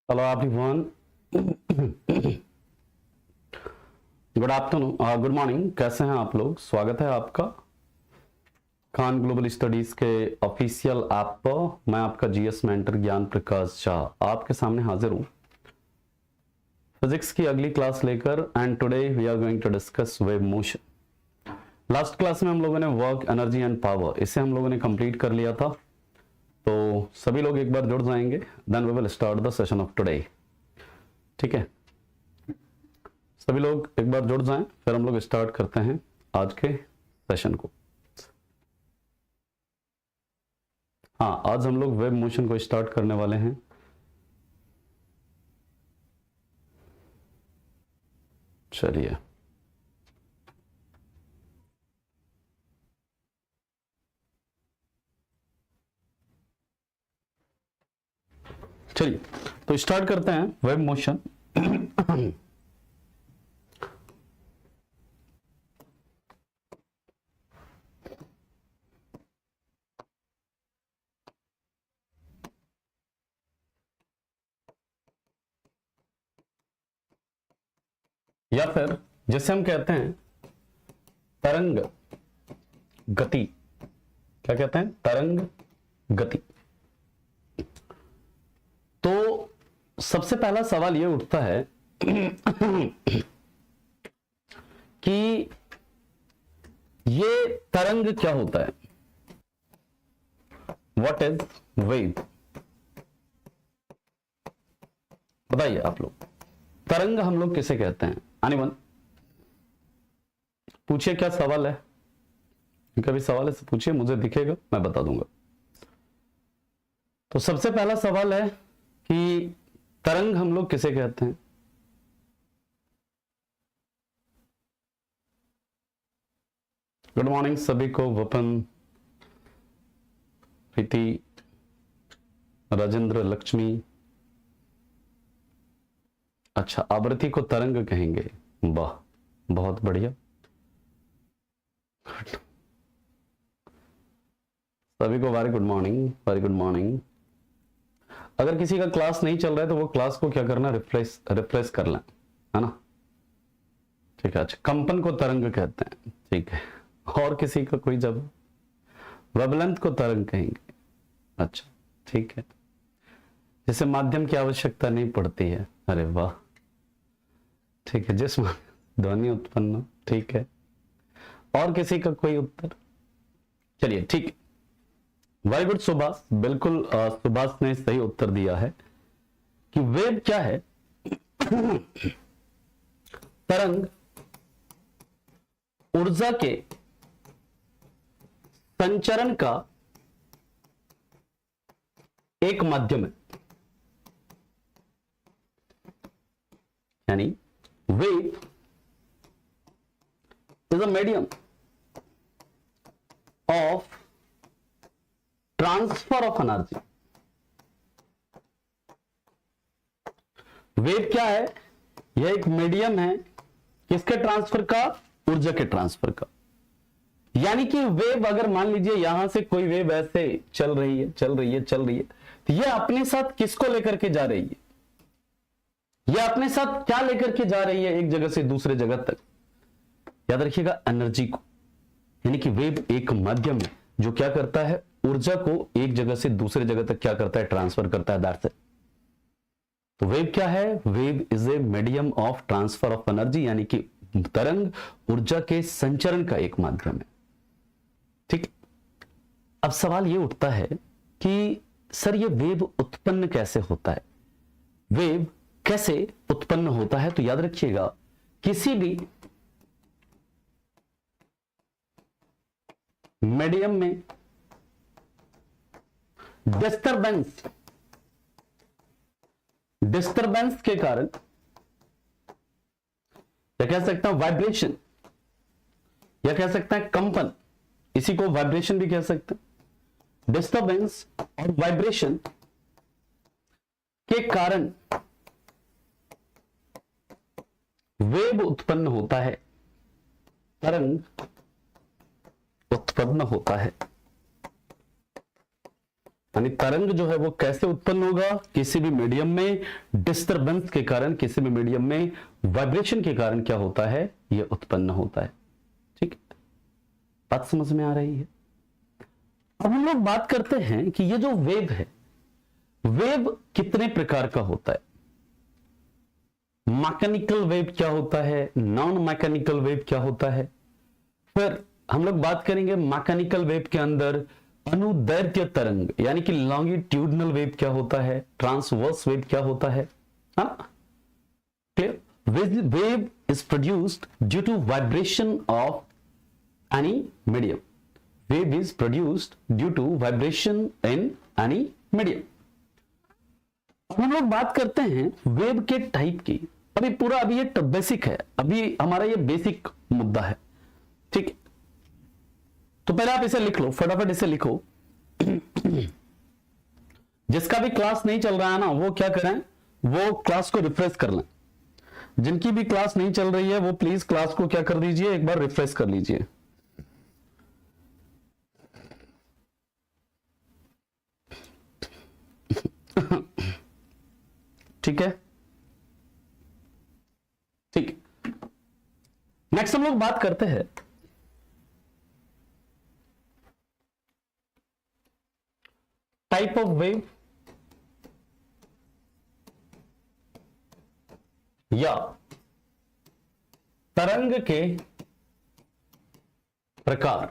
Hello everyone, good afternoon, good morning. कैसे हैं आप लोग? स्वागत है आपका खान ग्लोबल स्टडीज के ऑफिशियल ऐप पर। मैं आपका जीएस मेंटर ज्ञान प्रकाश झा आपके सामने हाजिर हूं फिजिक्स की अगली क्लास लेकर। And today we are going to discuss wave motion. Last class में हम लोगों ने वर्क, एनर्जी एंड पावर, इसे हम लोगों ने कंप्लीट कर लिया था। तो सभी लोग एक बार जुड़ जाएंगे, then we will start the session of today. ठीक है, सभी लोग एक बार जुड़ जाएं, फिर हम लोग स्टार्ट करते हैं आज के सेशन को। हाँ, आज हम लोग वेव मोशन को स्टार्ट करने वाले हैं। चलिए, तो स्टार्ट करते हैं वेव मोशन। या फिर जिसे हम कहते हैं तरंग गति। क्या कहते हैं? तरंग गति। तो सबसे पहला सवाल यह उठता है कि ये तरंग क्या होता है? What is wave? बताइए आप लोग, तरंग हम लोग किसे कहते हैं? एनीवन? पूछिए, क्या सवाल है? कभी सवाल है तो पूछिए, मुझे दिखेगा, मैं बता दूंगा। तो सबसे पहला सवाल है कि तरंग हम लोग किसे कहते हैं? गुड मॉर्निंग सभी को। वपन, प्रीति, राजेंद्र, लक्ष्मी। अच्छा, आवृत्ति को तरंग कहेंगे। वाह, बहुत बढ़िया। सभी को very good morning, very good morning. अगर किसी का क्लास नहीं चल रहा है तो वो क्लास को क्या करना, रिफ्रेश कर लें, है ना? ठीक है। अच्छा, कंपन को तरंग कहते हैं, ठीक है। और किसी का कोई जवाब? वेवलेंथ को तरंग कहेंगे। अच्छा, ठीक है। जिसे माध्यम की आवश्यकता नहीं पड़ती है। अरे वाह, ठीक है। जिस ध्वनि उत्पन्न, ठीक है। और किसी का कोई उत्तर? चलिए, ठीक है। वेरी गुड सुभाष, बिल्कुल सुभाष ने सही उत्तर दिया है कि वेव क्या है? तरंग ऊर्जा के संचरण का एक माध्यम है। यानी wave is a medium of transfer of energy. Wave क्या है? यह एक मीडियम है किसके ट्रांसफर का? ऊर्जा के ट्रांसफर का। यानी कि वेव, अगर मान लीजिए यहां से कोई वेव ऐसे चल रही है, तो यह अपने साथ किसको लेकर के जा रही है? यह अपने साथ क्या लेकर के जा रही है एक जगह से दूसरे जगह तक? याद रखिएगा, एनर्जी को। यानी कि वेव एक माध्यम है जो क्या करता है? ऊर्जा को एक जगह से दूसरे जगह तक क्या करता है? ट्रांसफर करता है। That's it. तो वेव क्या है? Wave is a medium of transfer of energy, यानी कि तरंग ऊर्जा के संचरण का एक माध्यम है। ठीक। अब सवाल यह उठता है कि सर, ये वेव उत्पन्न कैसे होता है? वेव कैसे उत्पन्न होता है? तो याद रखिएगा, किसी भी मीडियम में डिस्टरबेंस के कारण, या कह सकता हूं वाइब्रेशन, या कह सकता है कंपन, इसी को वाइब्रेशन भी कह सकते हैं। डिस्टरबेंस और वाइब्रेशन के कारण वेव उत्पन्न होता है, तरंग उत्पन्न होता है। यानी तरंग जो है वो कैसे उत्पन्न होगा, किसी भी मीडियम में डिस्टरबेंस के कारण, किसी भी मीडियम में वाइब्रेशन के कारण क्या होता है, ये उत्पन्न होता है। ठीक है, बात समझ में आ रही है। अब हम लोग बात करते हैं कि ये जो वेव है, वेव कितने प्रकार का होता है। मैकेनिकल वेव क्या होता है, नॉन मैकेनिकल वेव क्या होता है। फिर हम लोग बात करेंगे मैकेनिकल वेव के अंदर अनुदैर्ध्य तरंग यानी कि लॉन्गिट्यूडनल वेव क्या होता है, ट्रांसवर्स वेव क्या होता है। Clear? Wave is produced due to vibration of any medium. Wave is produced due to vibration in any medium. हम लोग बात करते हैं वेव के टाइप की। अभी पूरा अभी ये बेसिक है, अभी हमारा ये बेसिक मुद्दा है। ठीक है, तो पहले आप इसे लिख लो, फटाफट इसे लिखो। जिसका भी क्लास नहीं चल रहा है ना, वो क्या करें, वो क्लास को रिफ्रेश कर लें। जिनकी भी क्लास नहीं चल रही है वो प्लीज क्लास को क्या कर दीजिए, एक बार रिफ्रेश कर लीजिए। ठीक है, ठीक। नेक्स्ट हम लोग बात करते हैं टाइप ऑफ वेव या तरंग के प्रकार।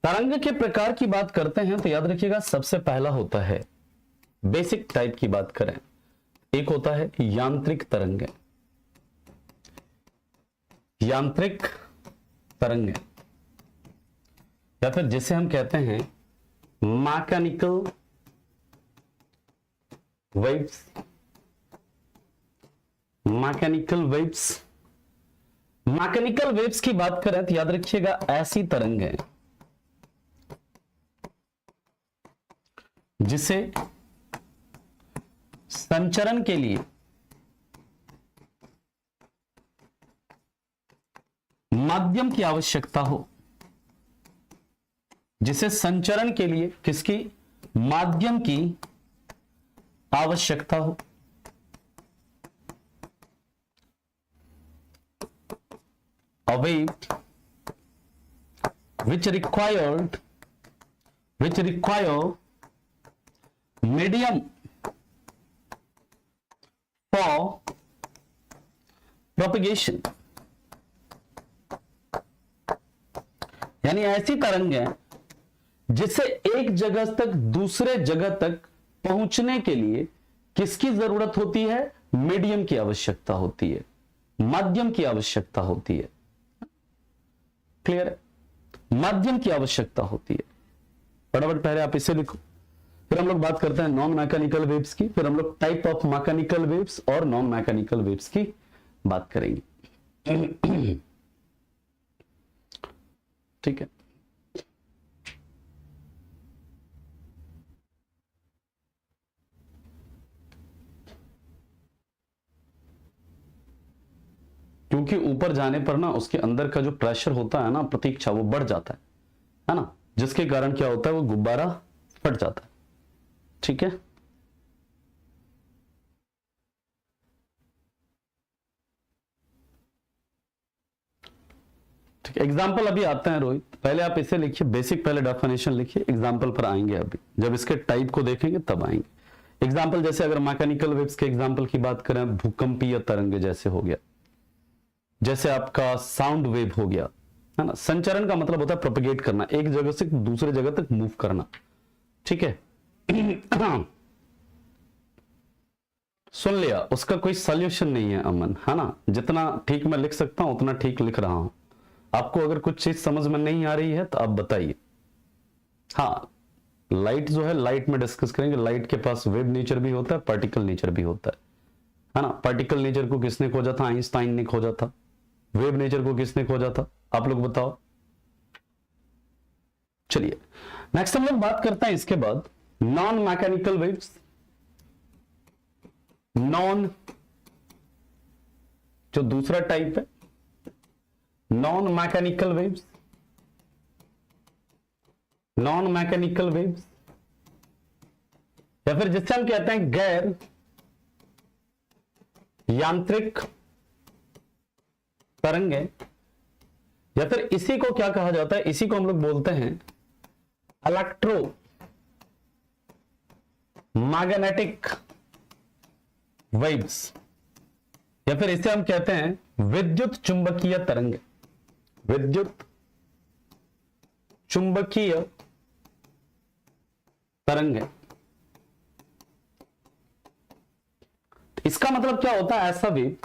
तरंग के प्रकार की बात करते हैं तो याद रखिएगा सबसे पहला होता है, बेसिक टाइप की बात करें, एक होता है यांत्रिक तरंग। यांत्रिक तरंग या फिर जिसे हम कहते हैं mechanical waves. Mechanical waves, mechanical waves की बात करें तो याद रखिएगा ऐसी तरंग है जिसे संचरण के लिए माध्यम की आवश्यकता हो, जिसे संचरण के लिए किसकी, माध्यम की आवश्यकता हो। A wave which require medium for propagation, यानी ऐसी तरंग है जिसे एक जगह तक दूसरे जगह तक पहुंचने के लिए किसकी जरूरत होती है, मीडियम की आवश्यकता होती है, माध्यम की आवश्यकता होती है। क्लियर है, माध्यम की आवश्यकता होती है। फटाफट पहले आप इसे लिखो, फिर हम लोग बात करते हैं नॉन मैकेनिकल वेव्स की, फिर हम लोग टाइप ऑफ मैकेनिकल वेव्स और नॉन मैकेनिकल वेव्स की बात करेंगे। ठीक है, क्योंकि ऊपर जाने पर ना उसके अंदर का जो प्रेशर होता है ना प्रतीक्षा, वो बढ़ जाता है ना, जिसके कारण क्या होता है, वो गुब्बारा फट जाता है। ठीक है, ठीक है, एग्जाम्पल अभी आते हैं रोहित, पहले आप इसे लिखिए, बेसिक पहले डेफिनेशन लिखिए, एग्जाम्पल पर आएंगे। अभी जब इसके टाइप को देखेंगे तब आएंगे एग्जाम्पल। जैसे अगर मैकेनिकल वेव्स के एग्जाम्पल की बात करें, भूकंपीय तरंग जैसे हो गया, जैसे आपका साउंड वेव हो गया, है ना। संचरण का मतलब होता है प्रोपेगेट करना, एक जगह से दूसरे जगह तक मूव करना। ठीक है, सुन लिया, उसका कोई सॉल्यूशन नहीं है अमन, है ना। जितना ठीक मैं लिख सकता हूं उतना ठीक लिख रहा हूं। आपको अगर कुछ चीज समझ में नहीं आ रही है तो आप बताइए। हाँ, लाइट जो है, लाइट में डिस्कस करेंगे। लाइट के पास वेव नेचर भी होता है, पार्टिकल नेचर भी होता है ना। पार्टिकल नेचर को किसने खोजा था, आइंस्टाइन ने खोजा था। वेव नेचर को किसने खोजा था, आप लोग बताओ। चलिए नेक्स्ट हम लोग बात करते हैं इसके बाद नॉन मैकेनिकल वेव्स। नॉन जो दूसरा टाइप है, non mechanical waves. Non mechanical waves या फिर जिससे हम कहते हैं गैर यांत्रिक तरंगे, या फिर इसी को क्या कहा जाता है, इसी को हम लोग बोलते हैं इलेक्ट्रो मैग्नेटिक वेव्स, या फिर इसे हम कहते हैं विद्युत चुंबकीय तरंगे, विद्युत चुंबकीय तरंगे। इसका मतलब क्या होता है, ऐसा वेव,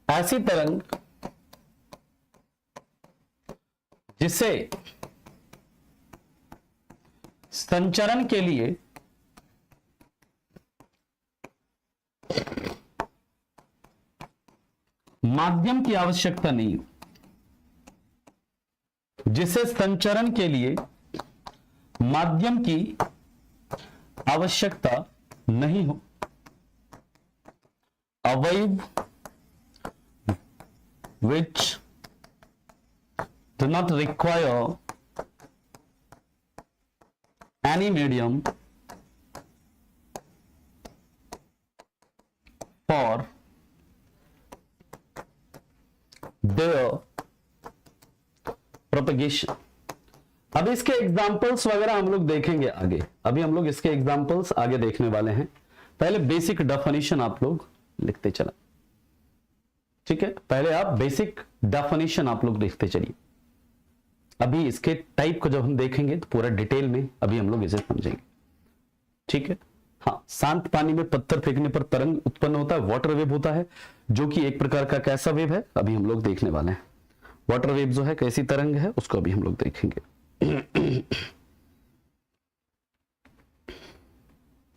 ऐसी तरंग जिसे संचरण के लिए माध्यम की आवश्यकता नहीं हो, जिसे संचरण के लिए माध्यम की आवश्यकता नहीं हो, a wave which do not require any medium for their propagation। अब इसके एग्जाम्पल्स वगैरह हम लोग देखेंगे आगे, अभी हम लोग इसके एग्जाम्पल्स आगे देखने वाले हैं। पहले बेसिक डेफिनेशन आप लोग लिखते चला, ठीक है, पहले आप बेसिक डेफिनेशन आप लोग लिखते चलिए। अभी इसके टाइप को जब हम देखेंगे तो पूरा डिटेल में अभी हम लोग इसे समझेंगे, ठीक है। हाँ, शांत पानी में पत्थर फेंकने पर तरंग उत्पन्न होता है, वाटर वेव होता है, जो कि एक प्रकार का कैसा वेव है, अभी हम लोग देखने वाले हैं। वाटर वेव जो है कैसी तरंग है उसको अभी हम लोग देखेंगे।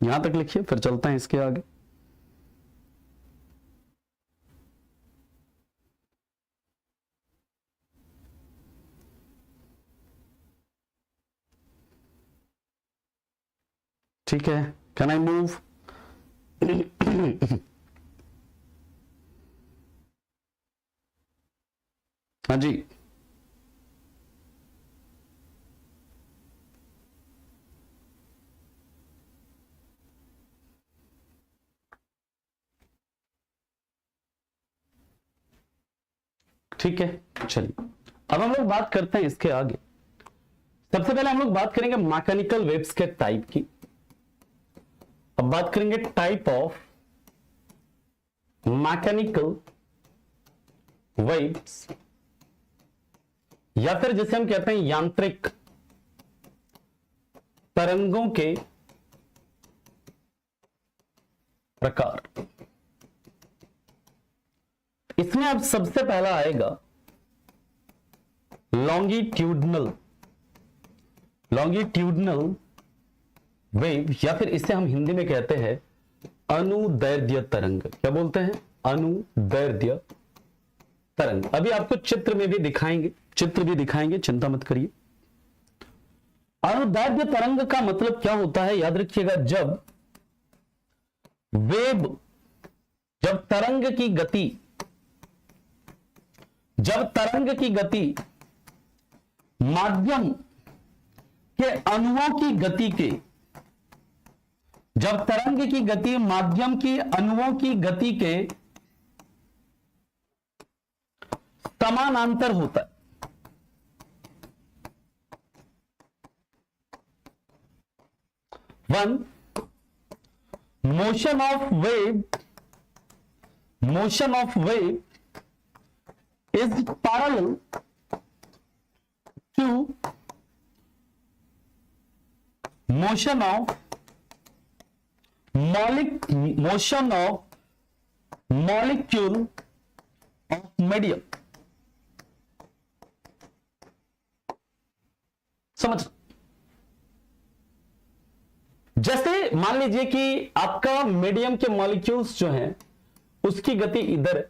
यहां तक लिखिए, फिर चलते हैं इसके आगे। ठीक है, कैन आई मूव? हाँ जी, ठीक है। चलिए अब हम लोग बात करते हैं इसके आगे। सबसे पहले हम लोग बात करेंगे मैकेनिकल वेव्स के टाइप की। अब बात करेंगे टाइप ऑफ मैकेनिकल वेव्स, या फिर जिसे हम कहते हैं यांत्रिक तरंगों के प्रकार। इसमें अब सबसे पहला आएगा लॉन्गिट्यूडनल वेव, या फिर इसे हम हिंदी में कहते हैं अनुदैर्ध्य तरंग। क्या बोलते हैं? अनुदैर्ध्य तरंग। अभी आपको चित्र में भी दिखाएंगे, चिंता मत करिए। अनुदैर्ध्य तरंग का मतलब क्या होता है, याद रखिएगा, जब तरंग की गति माध्यम के अणुओं की गति के, जब तरंग की गति माध्यम की अणुओं की गति के समानांतर होता है। One motion of wave is parallel to motion of molecule of medium। समझ? जैसे मान लीजिए कि आपका मीडियम के मॉलिक्यूल्स जो हैं उसकी गति इधर है,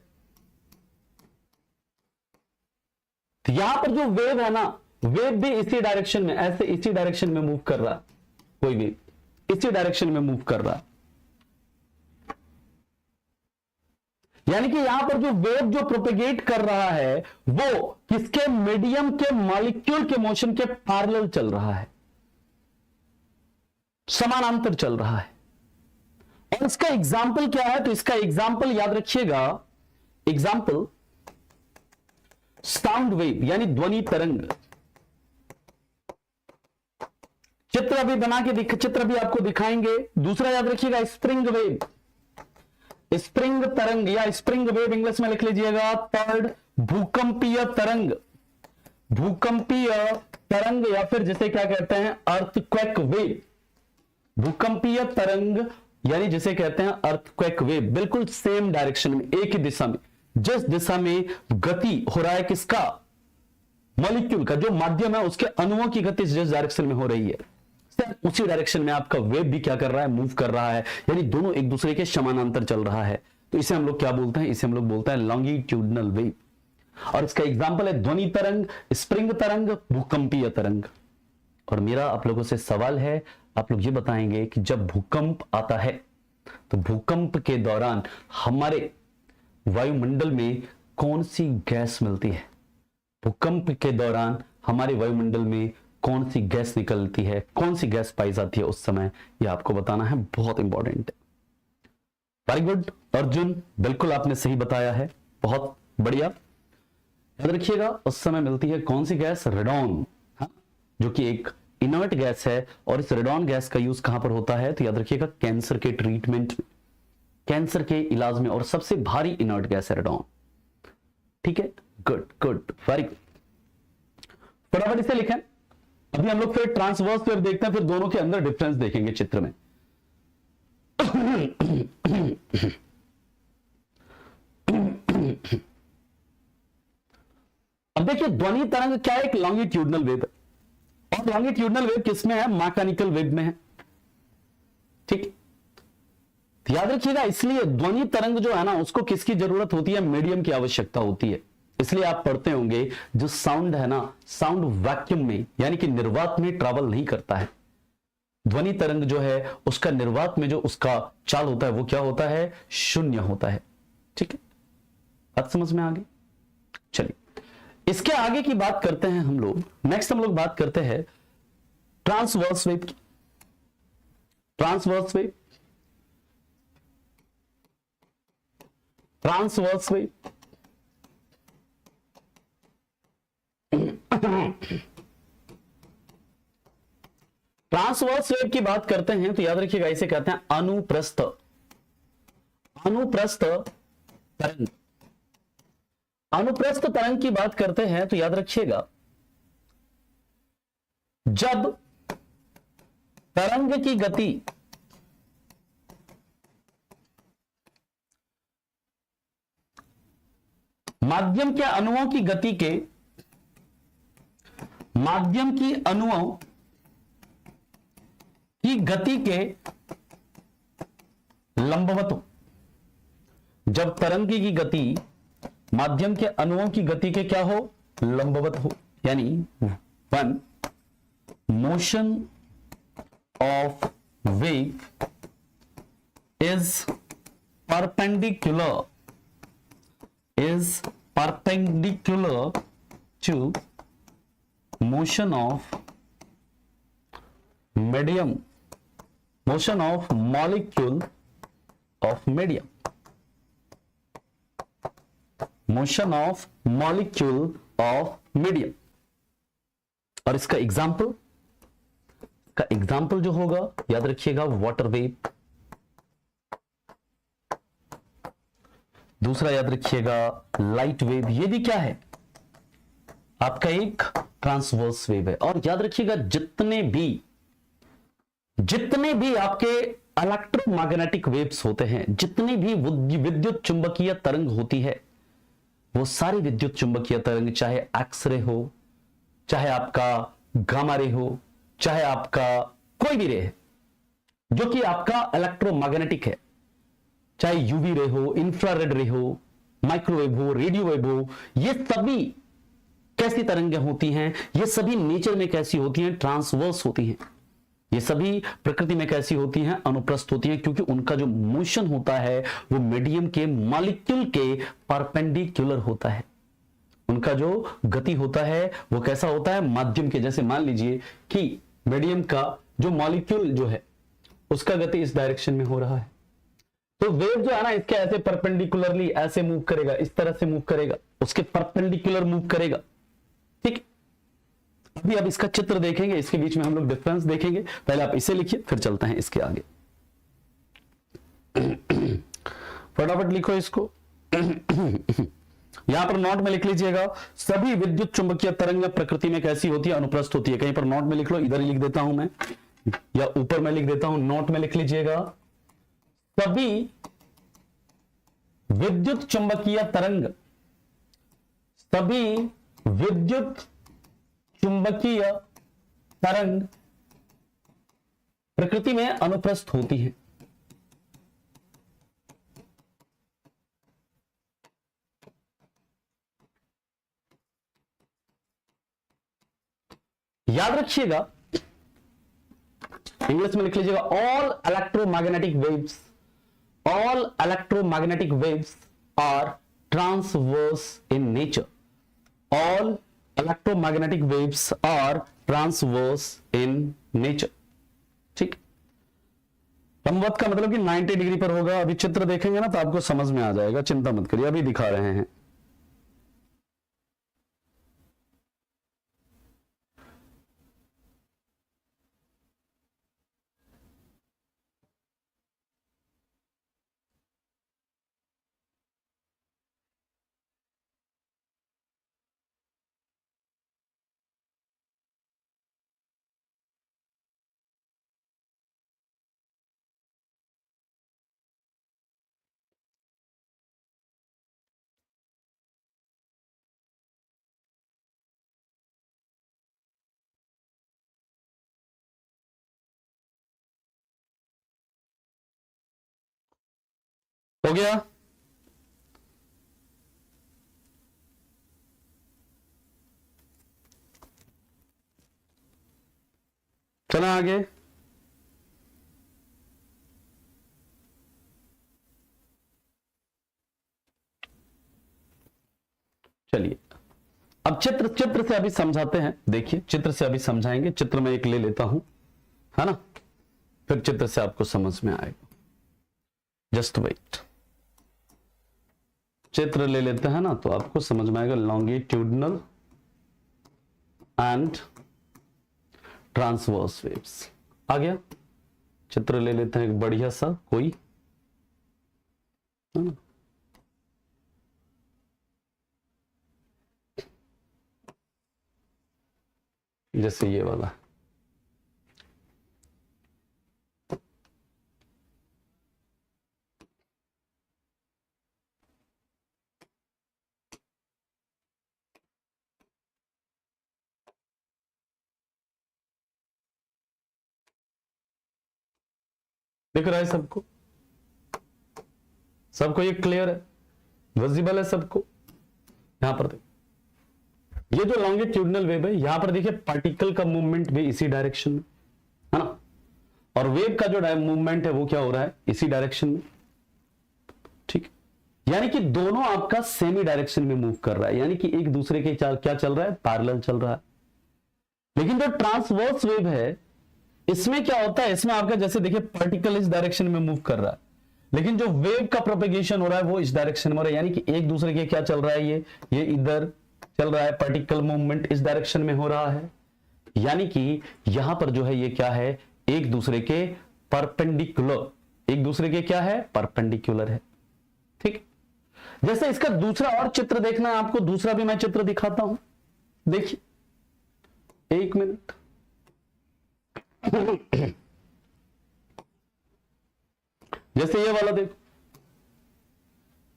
तो यहां पर जो वेव है ना, वेव भी इसी डायरेक्शन में, ऐसे इसी डायरेक्शन में मूव कर रहा है, कोई भी इसी डायरेक्शन में मूव कर रहा है। यानी कि यहां पर जो वेव जो प्रोपेगेट कर रहा है वो किसके? मीडियम के मॉलिक्यूल के मोशन के पैरेलल चल रहा है। समानांतर चल रहा है। और इसका एग्जाम्पल क्या है? तो इसका एग्जाम्पल याद रखिएगा, एग्जाम्पल साउंड वेव यानी ध्वनि तरंग। चित्र अभी बना के चित्र भी आपको दिखाएंगे। दूसरा याद रखिएगा स्प्रिंग वेव, स्प्रिंग तरंग या स्प्रिंग वेव इंग्लिश में लिख लीजिएगा। थर्ड भूकंपीय तरंग, भूकंपीय तरंग या फिर जिसे क्या कहते हैं अर्थक्वेक वेव। भूकंपीय तरंग यानी जिसे कहते हैं अर्थक्वेक वेव। बिल्कुल सेम डायरेक्शन में, एक ही दिशा में, जिस दिशा में गति हो रहा है किसका, मॉलिक्यूल का, जो माध्यम है उसके अणुओं की गति जिस डायरेक्शन में हो रही है उसी डायरेक्शन में आपका वेव भी क्या कर रहा है, मूव कर रहा है। यानी दोनों एक दूसरे के समानांतर चल रहा है। तो इसे हम लोग क्या बोलते हैं? इसे हम लोग बोलते हैं लॉन्गिट्यूडनल वेव। और इसका एग्जाम्पल है ध्वनि तरंग, स्प्रिंग तरंग, भूकंपीय तरंग। और मेरा आप लोगों से सवाल है, आप लोग ये बताएंगे कि जब भूकंप आता है तो भूकंप के दौरान हमारे वायुमंडल में कौन सी गैस मिलती है? भूकंप के दौरान हमारे वायुमंडल में कौन सी गैस निकलती है, कौन सी गैस पाई जाती है उस समय, यह आपको बताना है, बहुत इंपॉर्टेंट है। वेरी गुड अर्जुन, बिल्कुल आपने सही बताया है, बहुत बढ़िया। याद रखिएगा उस समय मिलती है कौन सी गैस? रेडॉन, जो कि एक इनर्ट गैस है। और इस रेडॉन गैस का यूज कहां पर होता है? तो याद रखिएगा कैंसर के ट्रीटमेंट, कैंसर के इलाज में। और सबसे भारी इनर्ट गैस है रेडॉन। ठीक है, गुड गुड, वेरी गुड। फटाफट इसे लिखें। अभी हम लोग फिर ट्रांसवर्स वेव देखते हैं, फिर दोनों के अंदर डिफरेंस देखेंगे चित्र में। अब देखिए ध्वनि तरंग क्या है? एक लॉन्गिट्यूडनल वेव है। और लॉन्गिट्यूडनल वेव किसमें है? मैकेनिकल वेव में है। ठीक, याद रखिएगा। इसलिए ध्वनि तरंग जो है ना, उसको किसकी जरूरत होती है? मीडियम की आवश्यकता होती है। इसलिए आप पढ़ते होंगे जो साउंड है ना, साउंड वैक्यूम में यानी कि निर्वात में ट्रैवल नहीं करता है। ध्वनि तरंग जो है उसका निर्वात में जो उसका चाल होता है वो क्या होता है? शून्य होता है। ठीक है, बात समझ में आ गई? चलिए इसके आगे की बात करते हैं हम लोग। नेक्स्ट हम लोग बात करते हैं ट्रांसवर्स वेव की। Transverse wave, transverse wave transverse wave की बात करते हैं तो याद रखिएगा इसे कहते हैं अनुप्रस्थ, अनुप्रस्थ तरंग। अनुप्रस्थ तरंग की बात करते हैं तो याद रखिएगा जब तरंग की गति माध्यम के अणुओं की गति के, माध्यम की अणुओं की गति के लंबवत हो। जब तरंग की गति माध्यम के अणुओं की गति के क्या हो? लंबवत हो। यानी one motion of wave is perpendicular, is perpendicular to motion of medium, motion of molecule of medium, motion of molecule of medium। और इसका एग्जाम्पल, का एग्जाम्पल जो होगा याद रखिएगा वाटर वेव। दूसरा याद रखिएगा लाइट वेव। ये भी क्या है? आपका एक ट्रांसवर्स वेव है। और याद रखिएगा जितने भी आपके इलेक्ट्रोमैग्नेटिक वेव्स होते हैं, जितनी भी विद्युत चुंबकीय तरंग होती है, वो सारी विद्युत चुंबकीय तरंग, चाहे एक्सरे हो, चाहे आपका गामा रे हो, चाहे आपका कोई भी रे है जो कि आपका इलेक्ट्रोमैग्नेटिक है, चाहे यूवी रे हो, इंफ्रारेड रे हो, माइक्रोवेव हो, रेडियो वेव हो, ये सभी कैसी तरंगें होती हैं? ये सभी नेचर में कैसी होती हैं? ट्रांसवर्स होती हैं। ये सभी प्रकृति में कैसी होती हैं? अनुप्रस्थ होती हैं, क्योंकि उनका जो मोशन होता है वो मीडियम के मॉलिक्यूल के परपेंडिकुलर होता है। उनका जो गति होता है वो कैसा होता है? माध्यम के। जैसे मान लीजिए कि मीडियम का जो मॉलिक्यूल जो है उसका गति इस डायरेक्शन में हो रहा है। तो वेव जो है ना इसके ऐसे परपेंडिकुलरली ऐसे मूव करेगा, इस तरह से मूव करेगा, उसके परपेंडिकुलर मूव करेगा। ठीक, अभी अब इसका चित्र देखेंगे, इसके बीच में हम लोग डिफरेंस देखेंगे। पहले आप इसे लिखिए, फिर चलते हैं इसके आगे। फटाफट लिखो इसको। यहां पर नोट में लिख लीजिएगा, सभी विद्युत चुंबकीय तरंग प्रकृति में कैसी होती है, अनुप्रस्थ होती है। कहीं पर नोट में लिख लो, इधर ही लिख देता हूं मैं, या ऊपर में लिख देता हूं। नोट में लिख लीजिएगा, सभी विद्युत चुंबकीय तरंग, सभी विद्युत चुंबकीय तरंग प्रकृति में अनुप्रस्थ होती है। याद रखिएगा, इंग्लिश में लिख लीजिएगा, all electromagnetic waves, all electromagnetic waves are transverse in nature, all electromagnetic waves are transverse in nature. ठीक, लंबवत का मतलब कि 90 डिग्री पर होगा। अभी चित्र देखेंगे ना तो आपको समझ में आ जाएगा, चिंता मत करिए, अभी दिखा रहे हैं। हो गया? चला आगे। चलिए अब चित्र से अभी समझाते हैं। देखिए, चित्र से अभी समझाएंगे। चित्र में एक ले लेता हूं, है ना, फिर चित्र से आपको समझ में आएगा। जस्ट वेट, चित्र ले लेते हैं ना तो आपको समझ में आएगा। लॉन्गिट्यूडनल एंड ट्रांसवर्स वेव्स आ गया। चित्र ले लेते हैं एक बढ़िया सा कोई, है ना, जैसे ये वाला। दिख रहा है सबको? सबको ये क्लियर है, विजिबल है सबको? यहां पर देखो, ये जो लॉन्गिट्यूडनल वेव है, यहां पर देखिए पार्टिकल का मूवमेंट भी इसी डायरेक्शन में, है ना, और वेव का जो मूवमेंट है वो क्या हो रहा है, इसी डायरेक्शन में। ठीक, यानी कि दोनों आपका सेमी डायरेक्शन में मूव कर रहा है, यानी कि एक दूसरे के क्या चल रहा है, पैरेलल चल रहा है। लेकिन जो ट्रांसवर्स वेव है, इसमें क्या होता है, इसमें आपका जैसे देखिए पार्टिकल इस डायरेक्शन में मूव कर रहा है, लेकिन जो वेव का प्रोपेगेशन हो रहा है वो इस डायरेक्शन में हो रहा है, यानी कि एक दूसरे के क्या चल रहा है, ये इधर चल रहा है, पार्टिकल मूवमेंट इस डायरेक्शन में हो रहा है। यानी कि यहां पर जो है ये क्या है, एक दूसरे के परपेंडिकुलर, एक दूसरे के क्या है, परपेंडिकुलर है। ठीक, जैसे इसका दूसरा और चित्र देखना है आपको, दूसरा भी मैं चित्र दिखाता हूं। देखिए, एक मिनट। जैसे ये वाला देखो,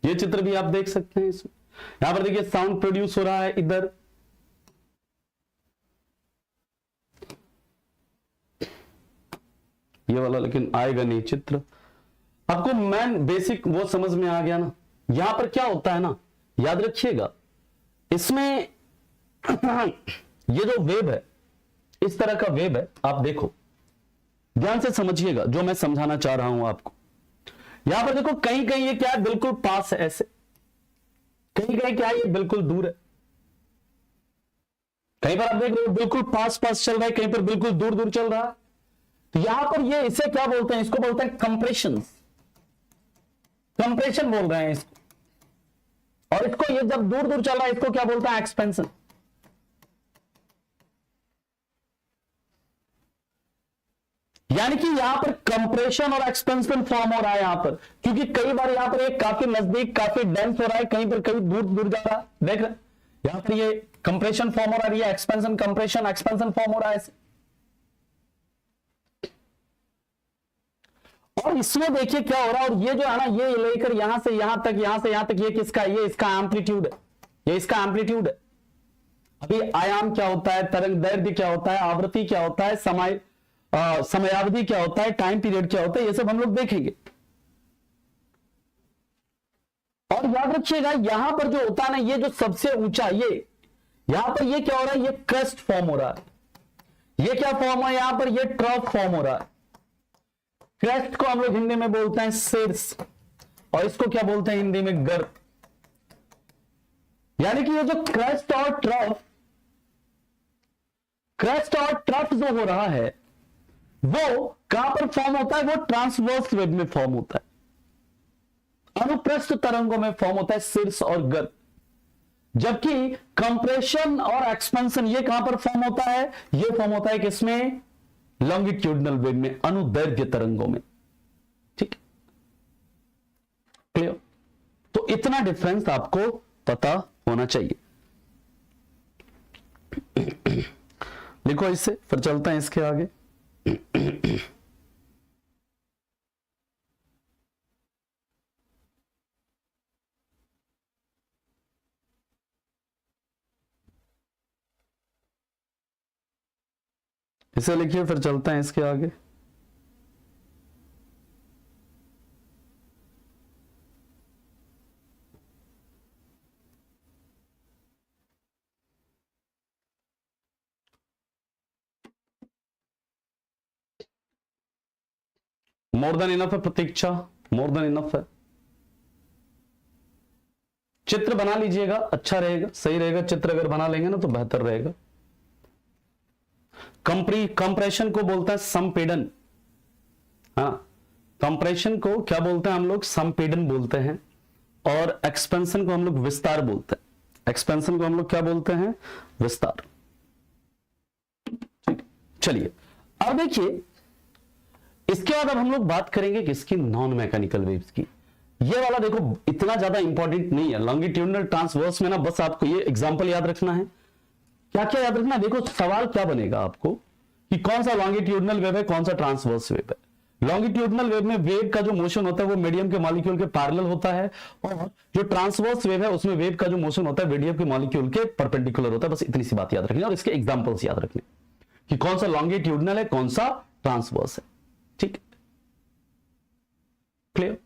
ये चित्र भी आप देख सकते हैं। इसमें यहां पर देखिए साउंड प्रोड्यूस हो रहा है इधर, ये वाला लेकिन आएगा नहीं चित्र। आपको मैन बेसिक वो समझ में आ गया ना। यहां पर क्या होता है ना, याद रखिएगा, इसमें ये जो वेव है, इस तरह का वेव है, आप देखो ध्यान से समझिएगा जो मैं समझाना चाह रहा हूं आपको। यहां पर देखो कहीं कहीं ये क्या है, बिल्कुल पास है ऐसे, कहीं कहीं क्या है, ये बिल्कुल दूर है। कहीं पर आप देख रहे हो बिल्कुल पास पास चल रहा है, कहीं पर बिल्कुल दूर दूर चल रहा है। तो यहां पर ये इसे क्या बोलते हैं, इसको बोलते हैं कंप्रेशन, कंप्रेशन बोल रहे हैं इसको। और इसको ये जब दूर दूर चल रहा है इसको क्या बोलते हैं, एक्सपेंशन। यानी कि यहां पर कंप्रेशन और एक्सपेंशन फॉर्म हो रहा है यहां पर, क्योंकि कई बार यहां पर एक काफी नजदीक काफी डेंस हो रहा है, कहीं पर कहीं दूर दूर जा रहा है, देख रहे यहां पर ये कंप्रेशन फॉर्म हो रहा है, एक्सपेंशन कंप्रेशन एक्सपेंशन फॉर्म हो रहा है। और इसमें देखिए क्या हो रहा है, और ये जो है ना ये लेकर यहां से यहां तक, यहां से यहां तक, ये किसका, ये इसका एम्पलीट्यूड है, ये इसका एम्पलीट्यूड है। अभी आयाम क्या होता है, तरंग दैर्ध्य क्या होता है, आवृत्ति क्या होता है, समयावधि क्या होता है, टाइम पीरियड क्या होता है, ये सब हम लोग देखेंगे। और याद रखिएगा यहां पर जो होता है ना, ये जो सबसे ऊंचा, ये यहां पर ये क्या हो रहा है, ये क्रस्ट फॉर्म हो रहा है। ये क्या फॉर्म है यहां पर, ये ट्रफ फॉर्म हो रहा है। क्रस्ट को हम लोग हिंदी में बोलते हैं शीर्ष, और इसको क्या बोलते हैं हिंदी में, गर्भ। यानी कि ये जो क्रस्ट और ट्रफ, क्रस्ट और ट्रफ जो हो रहा है वो कहां पर फॉर्म होता है, वो ट्रांसवर्स वेब में फॉर्म होता है, अनुप्रस्थ तरंगों में फॉर्म होता है शीर्ष और गर्भ। जबकि कंप्रेशन और एक्सपेंशन ये कहां पर फॉर्म होता है, ये फॉर्म होता है किसमें, लॉन्गिट्यूडनल वेव में, अनुदैर्घ्य तरंगों में। ठीक, क्लियर। तो इतना डिफरेंस आपको पता होना चाहिए। लिखो इससे, फिर चलते हैं इसके आगे। इसे लिखिए, फिर चलते हैं इसके आगे। मोर देन इनफ है प्रतीक्षा, मोर देन इनफ है। चित्र बना लीजिएगा, अच्छा रहेगा, सही रहेगा। चित्र अगर बना लेंगे ना तो बेहतर रहेगा। कंप्रेशन को बोलता है संपीड़न। हाँ, कंप्रेशन को क्या बोलते हैं हम लोग, संपीड़न बोलते हैं। और एक्सपेंशन को हम लोग विस्तार बोलते हैं। एक्सपेंशन को हम लोग क्या बोलते हैं, विस्तार। ठीक, चलिए अब देखिए, इसके बाद अब हम लोग बात करेंगे किसकी, नॉन मैकेनिकल वेव्स की। ये वाला देखो इतना ज्यादा इंपॉर्टेंट नहीं है। लॉन्गिट्यूडनल ट्रांसवर्स में ना बस आपको ये एग्जांपल याद रखना है। क्या क्या याद रखना है, देखो सवाल क्या बनेगा आपको कि कौन सा लॉन्गिट्यूडनल वेव है, कौन सा ट्रांसवर्स वेव है। लॉन्गिट्यूडनल वेव में वेव का जो मोशन होता है वो मीडियम के मॉलिक्यूल के पैरेलल होता है, और जो ट्रांसवर्स वेव है उसमें वेव का जो मोशन होता है मीडियम के मॉलिक्यूल के परपेंडिकुलर होता है। बस इतनी सी बात याद रखनी है, और इसके एग्जांपल्स याद रखने कि कौन सा लॉन्गिट्यूडनल है, कौन सा ट्रांसवर्स है। ठीक, क्लियर।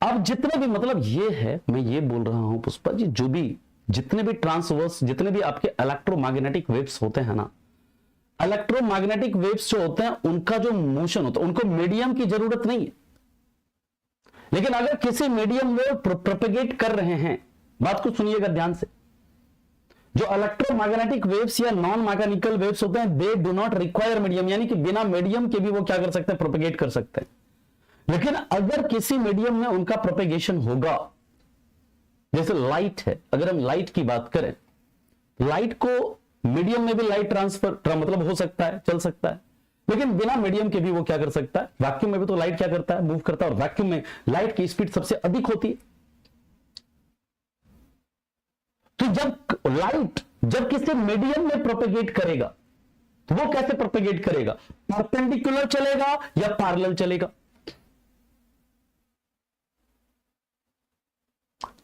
अब जितने भी, मतलब ये है, मैं ये बोल रहा हूं पुष्पा जी, जो भी जितने भी ट्रांसवर्स, जितने भी आपके इलेक्ट्रोमैग्नेटिक वेव्स होते हैं ना, इलेक्ट्रोमैग्नेटिक वेव्स जो होते हैं उनका जो मोशन होता है, उनको मीडियम की जरूरत नहीं है। लेकिन अगर किसी मीडियम में प्रोपेगेट कर रहे हैं, बात को सुनिएगा ध्यान से, जो इलेक्ट्रोमैग्नेटिक वेव्स या नॉन मैकेनिकल वेव्स होते हैं, they do not require medium, यानी कि बिना मीडियम के भी वो क्या कर सकते हैं, प्रोपेगेट कर सकते हैं। लेकिन अगर किसी मीडियम में उनका प्रोपेगेशन होगा, जैसे लाइट है, अगर हम लाइट की बात करें, लाइट को मीडियम में भी लाइट ट्रांसफर मतलब हो सकता है, चल सकता है, लेकिन बिना मीडियम के भी वो क्या कर सकता है, वैक्यूम में भी तो लाइट क्या करता है, मूव करता है, और वैक्यूम में लाइट की स्पीड सबसे अधिक होती है। तो जब किसी मीडियम में प्रोपेगेट करेगा तो वो कैसे प्रोपेगेट करेगा, परपेंडिकुलर चलेगा या पैरेलल चलेगा।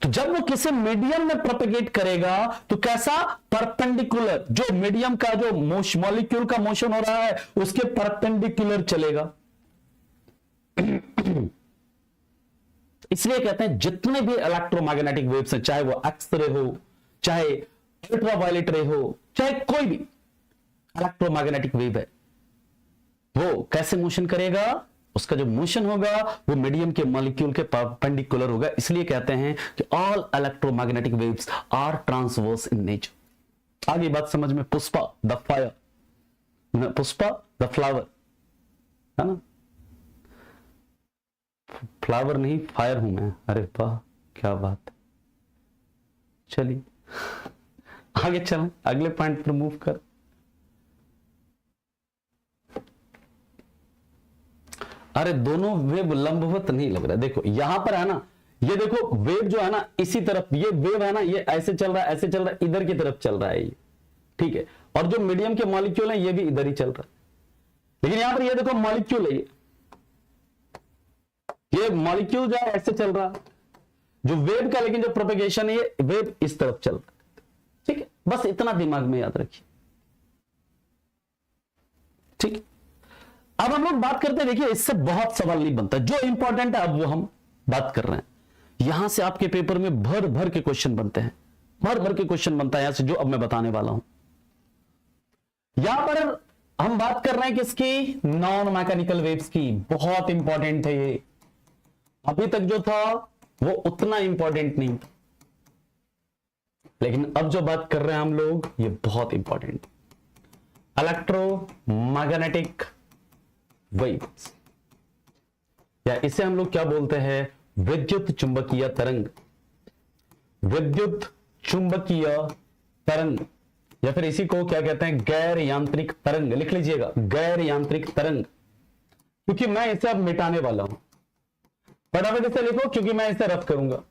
तो जब वो किसी मीडियम में प्रोपेगेट करेगा तो कैसा, परपेंडिकुलर, जो मीडियम का जो मॉलिक्यूल का मोशन हो रहा है उसके परपेंडिकुलर चलेगा। इसलिए कहते हैं जितने भी इलेक्ट्रोमैग्नेटिक वेव्स हैं, चाहे वो एक्सरे हो, चाहे अल्ट्रावायलेट रे हो, चाहे कोई भी इलेक्ट्रोमैग्नेटिक वेव है, वो कैसे मोशन करेगा, उसका जो मोशन होगा वो मीडियम के मॉलिक्यूल के परपेंडिकुलर होगा। इसलिए कहते हैं कि all electromagnetic waves are transverse in nature. आगे बात समझ में Pushpa the fire. Pushpa the flower, है ना? फ्लावर नहीं, फायर हूं मैं। अरे वाह, क्या बात है। चलिए आगे चलें, अगले पॉइंट पर मूव कर। अरे दोनों वेव लंबवत नहीं लग रहा। देखो यहां पर है ना, ये देखो वेव जो है ना इसी तरफ, ये वेव है ना, ये ऐसे चल रहा है, ऐसे चल रहा है, इधर की तरफ चल रहा है ये, ठीक है। और जो मीडियम के मॉलिक्यूल है ये भी इधर ही चल रहा है। लेकिन यहां पर ये देखो मॉलिक्यूल है, ये मॉलिक्यूल जो है ऐसे चल रहा है जो वेव का, लेकिन जो प्रोपेगेशन है ये वेव इस तरफ चल रहा है, ठीक है। बस इतना दिमाग में याद रखिए, ठीक है। अब हम लोग बात करते हैं, देखिए इससे बहुत सवाल नहीं बनता, जो इंपॉर्टेंट है अब वो हम बात कर रहे हैं। यहां से आपके पेपर में भर भर के क्वेश्चन बनते हैं, भर भर के क्वेश्चन बनता है यहां से, जो अब मैं बताने वाला हूं। यहां पर हम बात कर रहे हैं किसकी? नॉन मैकेनिकल वेव्स की। बहुत इंपॉर्टेंट है ये, अभी तक जो था वो उतना इंपॉर्टेंट नहीं था, लेकिन अब जो बात कर रहे हैं हम लोग ये बहुत इंपॉर्टेंट। इलेक्ट्रोमैग्नेटिक वेव्स, या इसे हम लोग क्या बोलते हैं? विद्युत चुंबकीय तरंग, विद्युत चुंबकीय तरंग, या फिर इसी को क्या कहते हैं? गैर यांत्रिक तरंग। लिख लीजिएगा, गैर यांत्रिक तरंग, क्योंकि मैं इसे अब मिटाने वाला हूं। फटाफट इसे लिखो, क्योंकि मैं इसे रफ करूंगा।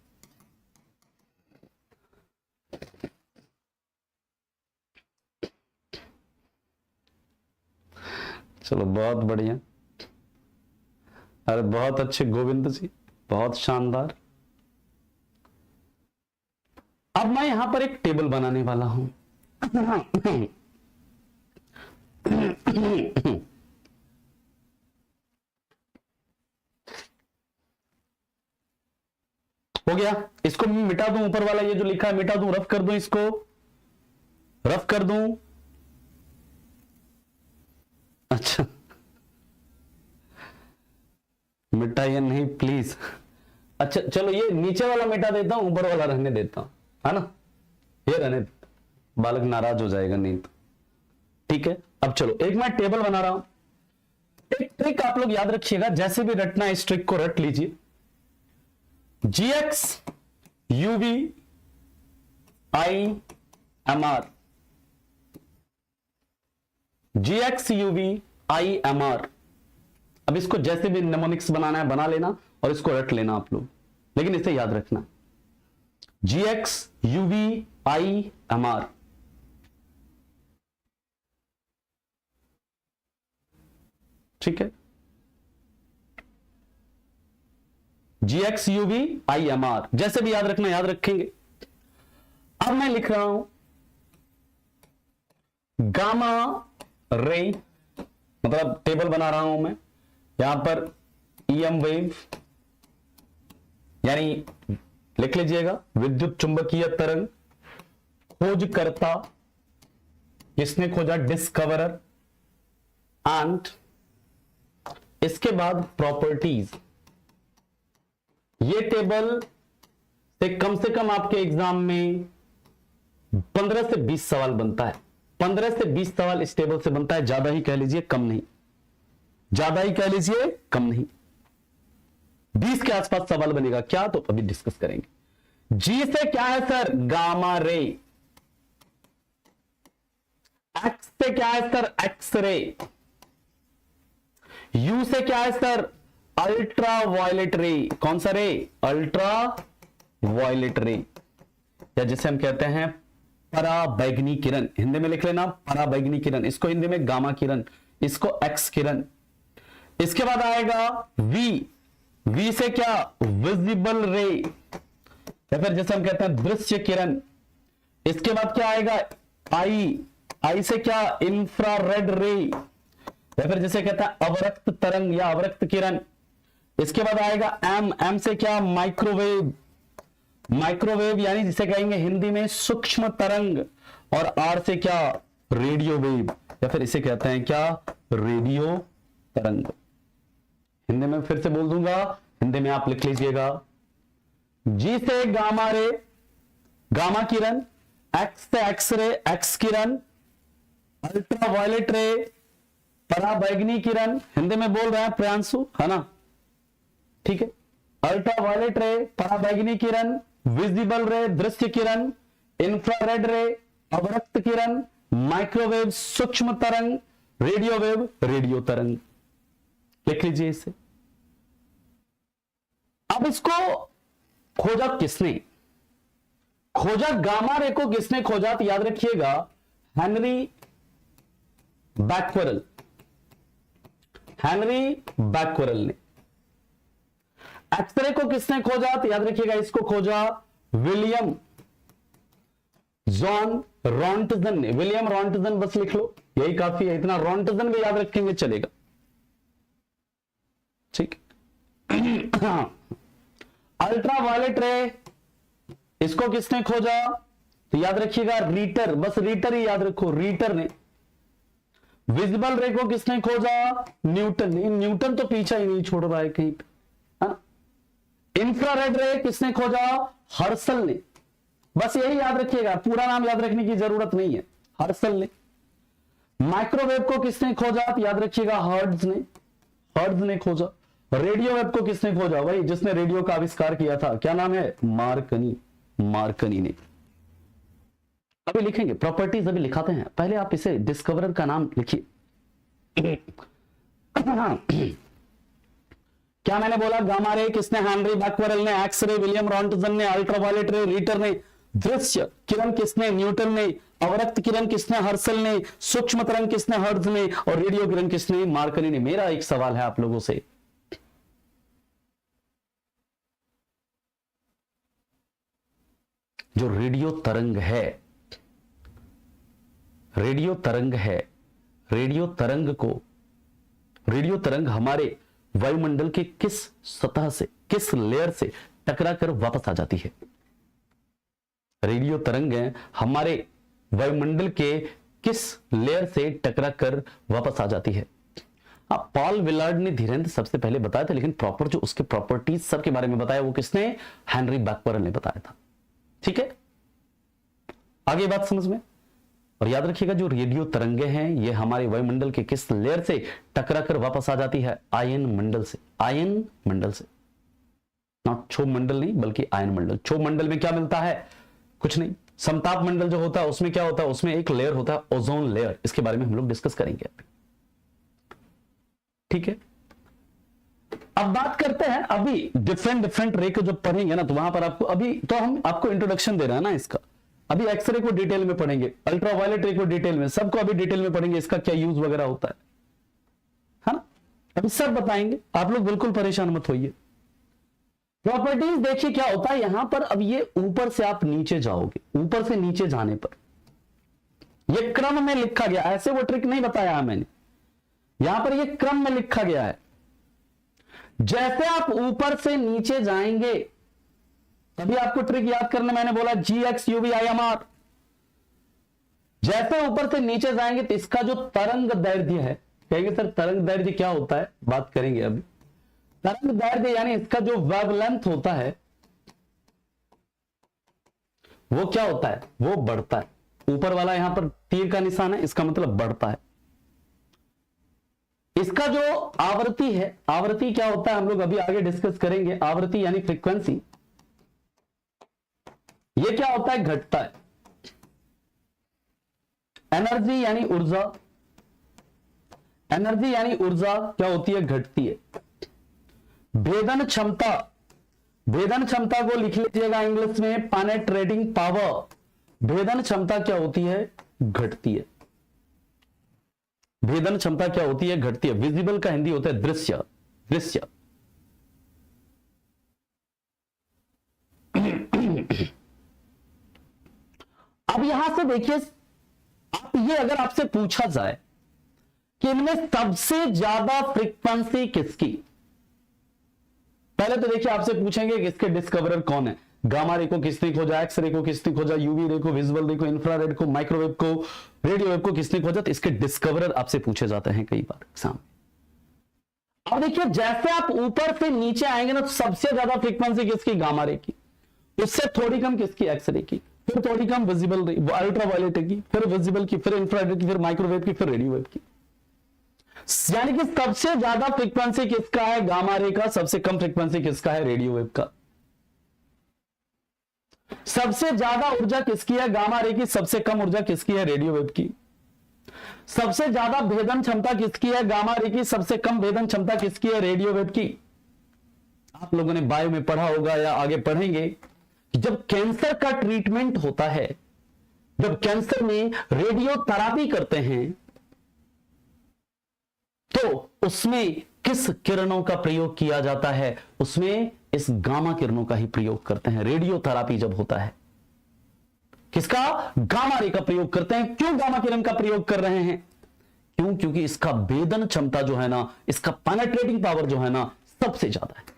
चलो बहुत बढ़िया, अरे बहुत अच्छे गोविंद जी, बहुत शानदार। अब मैं यहां पर एक टेबल बनाने वाला हूं। हो गया, इसको मैं मिटा दूं, ऊपर वाला ये जो लिखा है मिटा दूं, रफ कर दूं, इसको रफ कर दूं। अच्छा मिटाइए नहीं प्लीज। अच्छा चलो ये नीचे वाला मिटा देता हूं, ऊपर वाला रहने देता हूं, है ना? ये रहने देता, बालक नाराज हो जाएगा नहीं तो, ठीक है। अब चलो एक मैं टेबल बना रहा हूं। एक ट्रिक आप लोग याद रखिएगा, जैसे भी रटना है इस ट्रिक को रट लीजिए। GX UV IMR, GX UV IMR। अब इसको जैसे भी निमोनिक्स बनाना है बना लेना, और इसको रट लेना आप लोग, लेकिन इसे याद रखना, GX UV IMR। ठीक है, GX UV IMR, जैसे भी याद रखना याद रखेंगे। अब मैं लिख रहा हूं गामा रे, मतलब टेबल बना रहा हूं मैं यहां पर EM वेव, यानी लिख लीजिएगा विद्युत चुंबकीय तरंग। खोजकर्ता किसने खोजा? डिस्कवरर। एंड इसके बाद प्रॉपर्टीज। ये टेबल से कम आपके एग्जाम में 15 से 20 सवाल बनता है। 15 से 20 सवाल इस टेबल से बनता है, ज्यादा ही कह लीजिए कम नहीं, ज्यादा ही कह लीजिए कम नहीं। 20 के आसपास सवाल बनेगा क्या, तो अभी डिस्कस करेंगे। जी से क्या है सर? Gamma ray. एक्स से क्या है सर? X ray. यू से क्या है सर? अल्ट्रा वायलेट रे। कौन सा रे? अल्ट्रा वायलेट रे, या जिसे हम कहते हैं पराबैंगनी किरण। हिंदी में लिख लेना पराबैंगनी किरण, इसको हिंदी में गामा किरण, इसको एक्स किरण। इसके बाद आएगा वी। वी से क्या? विजिबल रे, या फिर जैसे हम कहते हैं दृश्य किरण। इसके बाद क्या आएगा? आई। आई से क्या? इंफ्रारेड रे, या फिर जैसे कहते हैं अवरक्त तरंग या अवरक्त किरण। इसके बाद आएगा एम। एम से क्या? माइक्रोवेव। माइक्रोवेव यानी जिसे कहेंगे हिंदी में सूक्ष्म तरंग। और आर से क्या? रेडियो वेव, या फिर इसे कहते हैं क्या? रेडियो तरंग। हिंदी में फिर से बोल दूंगा, हिंदी में आप लिख लीजिएगा। जी से गामा रे, गामा किरण। एक्स से एक्स रे, एक्स किरण। अल्ट्रा वायलेट रे, पराबैंगनी किरण, हिंदी में बोल रहे हैं प्रियांशु, है ना, ठीक है। अल्ट्रावायलेट रे, पराबैंगनी किरण, विजिबल रे, दृश्य किरण, इंफ्रारेड रे, अवरक्त किरण, माइक्रोवेव, सूक्ष्म तरंग, रेडियो वेव, रेडियो तरंग। लिख लीजिए इसे। अब इसको खोजा किसने? खोजा गामा रे को किसने खोजा? तो याद रखिएगा हेनरी बैक्वेरेल, हेनरी बैक्वेरेल ने। एक्सरे को किसने खोजा? तो याद रखिएगा इसको खोजा विलियम जॉन रॉन्टजन ने। विलियम रॉन्टजन बस लिख लो, यही काफी है, इतना रॉन्टजन भी याद रखेंगे चलेगा, ठीक। अल्ट्रावायलेट रे, इसको किसने खोजा? तो याद रखिएगा रीटर, बस रीटर ही याद रखो, रीटर ने। विजिबल रे को किसने खोजा? न्यूटन ने। न्यूटन तो पीछा ही नहीं छोड़ रहा है कहीं पे, है ना। इंफ्रारेड रे किसने खोजा? हर्सल ने। बस यही याद रखिएगा, पूरा नाम याद रखने की जरूरत नहीं है, हर्सल ने। माइक्रोवेव को किसने खोजा? तो याद रखिएगा हर्ट्ज ने, हर्ट्ज ने खोजा। रेडियो वेव को किसने खोजा? वही जिसने रेडियो का आविष्कार किया था, क्या नाम है? मार्कनी, मार्कनी ने। अभी लिखेंगे प्रॉपर्टीज, अभी लिखाते हैं, पहले आप इसे डिस्कवरर का नाम लिखिए। क्या मैंने बोला? गामा रे किसने? हेनरी बैक्वेरेल ने। एक्सरे विलियम रॉन्टजन ने। अल्ट्रावायलेट रे रीटर ने। दृश्य किरण किसने? न्यूटन ने। अवरक्त किरण किसने? हर्सल ने। सूक्ष्म तरंग किसने? हर्ट्ज ने। और रेडियो किरण किसने? मार्कनी ने। मेरा एक सवाल है आप लोगों से, जो रेडियो तरंग है, रेडियो तरंग है, रेडियो तरंग को, रेडियो तरंग हमारे वायुमंडल के किस सतह से, किस लेयर से टकरा कर वापस आ जाती है? रेडियो तरंग हमारे वायुमंडल के किस लेयर से टकरा कर वापस आ जाती है? पॉल विलार्ड ने धीरेन्द्र सबसे पहले बताया था, लेकिन प्रॉपर जो उसके प्रॉपर्टीज सब के बारे में बताया वो किसने? हेनरी बैक्वेरेल ने बताया था, ठीक है। आगे बात समझ में। और याद रखिएगा जो रेडियो तरंगे हैं ये हमारे वायुमंडल के किस लेयर से टकरा कर वापस आ जाती है? आयन मंडल से, आयन मंडल से, नॉट क्षोभ मंडल नहीं बल्कि आयन मंडल। क्षोभ मंडल में क्या मिलता है? कुछ नहीं। समताप मंडल जो होता है उसमें क्या होता है? उसमें एक लेयर होता है ओजोन लेयर, इसके बारे में हम लोग डिस्कस करेंगे अभी, ठीक है। अब बात करते हैं, अभी डिफरेंट डिफरेंट रे को जब पढ़ेंगे ना तो वहां पर आपको, अभी तो हम आपको इंट्रोडक्शन दे रहे हैं ना इसका, अभी एक्सरे को डिटेल में पढ़ेंगे, अल्ट्रावायलेट रे को डिटेल में, सबको अभी डिटेल में पढ़ेंगे, इसका क्या यूज वगैरह होता है ना, अभी सब बताएंगे, आप लोग बिल्कुल परेशान मत होइए। प्रॉपर्टीज देखिए क्या होता है यहां पर। अब ये ऊपर से आप नीचे जाओगे, ऊपर से नीचे जाने पर ये क्रम में लिखा गया, ऐसे वो ट्रिक नहीं बताया मैंने, यहां पर ये क्रम में लिखा गया है। जैसे आप ऊपर से नीचे जाएंगे तभी आपको ट्रिक याद करना, मैंने बोला GX UV IMR। जैसे ऊपर से नीचे जाएंगे तो इसका जो तरंग दैर्ध्य है, कहेंगे सर तरंग दैर्ध्य क्या होता है, बात करेंगे अभी। तरंग दैर्ध्य यानी इसका जो वेवलेंथ होता है वो क्या होता है? वो बढ़ता है। ऊपर वाला यहां पर तीर का निशान है, इसका मतलब बढ़ता है। इसका जो आवृत्ति है, आवृत्ति क्या होता है हम लोग अभी आगे डिस्कस करेंगे। आवृत्ति यानी फ्रीक्वेंसी, ये क्या होता है? घटता है। एनर्जी यानी ऊर्जा, एनर्जी यानी ऊर्जा क्या होती है? घटती है। भेदन क्षमता, भेदन क्षमता को लिख लीजिएगा इंग्लिश में पेनेट्रेटिंग पावर। भेदन क्षमता क्या होती है? घटती है। भेदन क्षमता क्या होती है? घटती है। विजिबल का हिंदी होता है दृश्य, दृश्य। अब यहां से देखिए, आप ये अगर आपसे पूछा जाए कि इनमें सबसे ज्यादा फ्रीक्वेंसी किसकी, पहले तो देखिए आपसे पूछेंगे कि इसके डिस्कवरर कौन है। गामा रे को किसने खोजा, एक्स रे को किसने खोजा, यूवी रे को, विजुअल रे को, इंफ्रारेड को, माइक्रोवेव को, रेडियो वेव को किसने खोजा, तो इसके डिस्कवरर आपसे पूछे जाते हैं कई बार एग्जाम। अब देखिए जैसे आप ऊपर से नीचे आएंगे ना तो सबसे ज्यादा फ्रीक्वेंसी किसकी? गामा रे की। उससे थोड़ी कम किसकी? एक्स रे की। फिर थोड़ी कम विजिबल रे, अल्ट्रावायलेट की, फिर विजिबल की, फिर इंफ्रारेड की, फिर माइक्रोवेव की, फिर रेडियो वेव की। यानी कि सबसे ज्यादा फ्रीक्वेंसी किसका है? गामा रे का। सबसे कम फ्रीक्वेंसी किसका है? रेडियो वेव का। सबसे ज्यादा ऊर्जा किसकी है? गामा रे की। सबसे कम ऊर्जा किसकी है? रेडियो वेव की। सबसे ज्यादा भेदन क्षमता किसकी है? गामा रे की। सबसे कम भेदन क्षमता किसकी है? रेडियो वेव की। आप लोगों ने बायो में पढ़ा होगा या आगे पढ़ेंगे कि जब कैंसर का ट्रीटमेंट होता है, जब कैंसर में रेडियो थेरेपी करते हैं, तो उसमें किस किरणों का प्रयोग किया जाता है? उसमें इस गामा किरणों का ही प्रयोग करते हैं। रेडियो थेरेपी जब होता है, किसका? गामा रे का प्रयोग करते हैं। क्यों गामा किरण का प्रयोग कर रहे हैं? क्यों? क्योंकि इसका भेदन क्षमता जो है ना, इसका पेनिट्रेटिंग पावर जो है ना, सबसे ज्यादा है।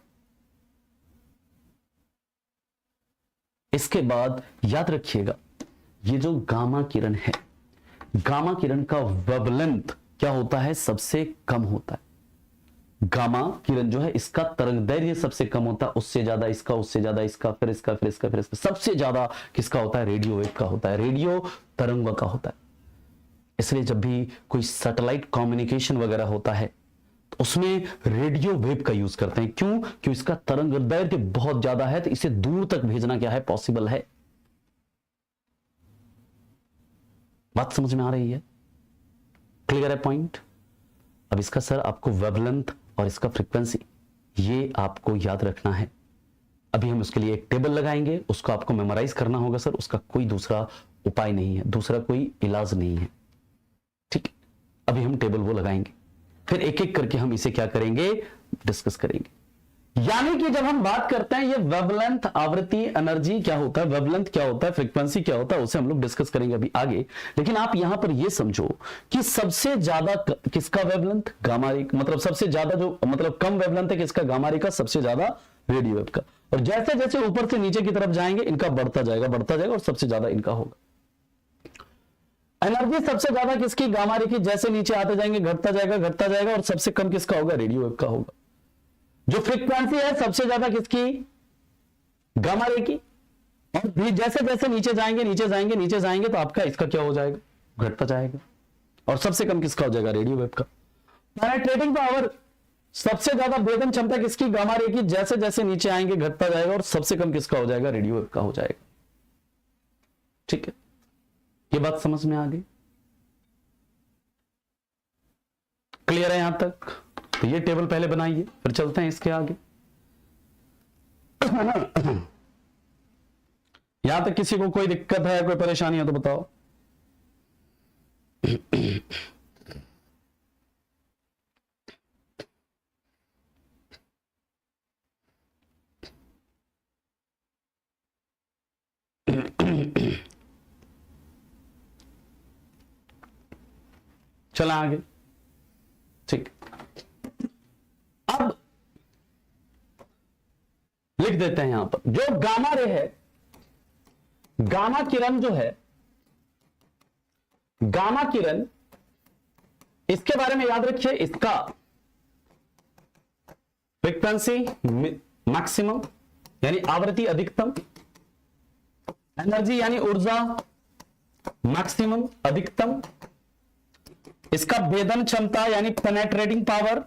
इसके बाद याद रखिएगा, ये जो गामा किरण है, गामा किरण का वेवलेंथ क्या होता है? सबसे कम होता है। गामा किरण जो है, इसका तरंग दैर्घ्य सबसे कम होता है। उससे ज्यादा इसका, उससे ज्यादा इसका, फिर इसका, फिर इसका, फिर इसका। सबसे ज्यादा किसका होता है? रेडियो वेव का होता है, रेडियो तरंग का होता है। इसलिए जब भी कोई सैटेलाइट कम्युनिकेशन वगैरह होता है, तो उसमें रेडियो वेव का यूज करते हैं। क्यों? क्योंकि इसका तरंग दैर्घ्य बहुत ज्यादा है, तो इसे दूर तक भेजना क्या है? पॉसिबल है। बात समझ में आ रही है? क्लियर है पॉइंट? अब इसका सर आपको वेवलेंथ और इसका फ्रीक्वेंसी, ये आपको याद रखना है। अभी हम उसके लिए एक टेबल लगाएंगे, उसको आपको मेमोराइज करना होगा सर। उसका कोई दूसरा उपाय नहीं है, दूसरा कोई इलाज नहीं है। ठीक है, अभी हम टेबल वो लगाएंगे, फिर एक एक करके हम इसे क्या करेंगे? डिस्कस करेंगे। यानी कि जब हम बात करते हैं ये वेवलेंथ, आवृत्ति, एनर्जी क्या होता है, वेवलेंथ क्या होता है, फ्रीक्वेंसी क्या होता है, उसे हम लोग डिस्कस करेंगे अभी आगे। लेकिन आप यहां पर ये समझो कि सबसे ज्यादा किसका वेवलेंथ? Gamma ray. मतलब सबसे ज्यादा जो, मतलब कम वेवलेंथ है किसका? गामा रे का। सबसे ज्यादा रेडियो वेव का। और जैसे जैसे ऊपर से नीचे की तरफ जाएंगे, इनका बढ़ता जाएगा, बढ़ता जाएगा, और सबसे ज्यादा इनका होगा। एनर्जी सबसे ज्यादा किसकी? गामा रे की। जैसे नीचे आते जाएंगे, घटता जाएगा, घटता जाएगा, और सबसे कम किसका होगा? रेडियो वेव का होगा। जो फ्रीक्वेंसी है सबसे ज्यादा किसकी? गामा रे की। और भी जैसे जैसे नीचे जाएंगे, नीचे जाएंगे, नीचे जाएंगे, तो आपका इसका क्या हो जाएगा? घटता जाएगा। और सबसे कम किसका हो जाएगा? रेडियो वेव का। पेनिट्रेटिंग पावर, सबसे ज्यादा भेदन क्षमता किसकी? गामा रे की। जैसे जैसे नीचे आएंगे, घटता जाएगा, और सबसे कम किसका हो जाएगा? रेडियो वेव का हो जाएगा। ठीक है, ये बात समझ में आ गई? क्लियर है यहां तक? तो ये टेबल पहले बनाइए, फिर चलते हैं इसके आगे। यहां तक किसी को कोई दिक्कत है, कोई परेशानी है तो बताओ। चला आगे। ठीक, अब लिख देते हैं यहां पर, जो गामा रे है, गामा किरण जो है, गामा किरण, इसके बारे में याद रखिए, इसका फ्रीक्वेंसी मैक्सिमम यानी आवृत्ति अधिकतम, एनर्जी यानी ऊर्जा मैक्सिमम अधिकतम, इसका भेदन क्षमता यानी पेनेट्रेटिंग पावर,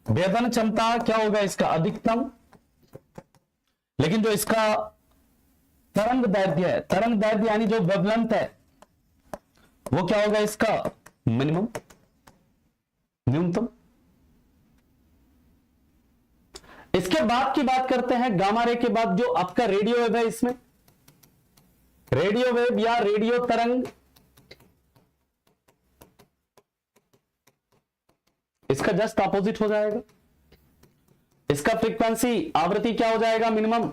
भेदन क्षमता क्या होगा? इसका अधिकतम। लेकिन जो इसका तरंग दैर्घ्य है, तरंग दैर्घ्य यानी जो वेवलेंथ है, वो क्या होगा? इसका मिनिमम, न्यूनतम। इसके बाद की बात करते हैं, गामा रे के बाद जो आपका रेडियो वेव है, इसमें रेडियो वेव या रेडियो तरंग, इसका जस्ट अपोजिट हो जाएगा। इसका फ्रीक्वेंसी, आवृत्ति क्या हो जाएगा? मिनिमम।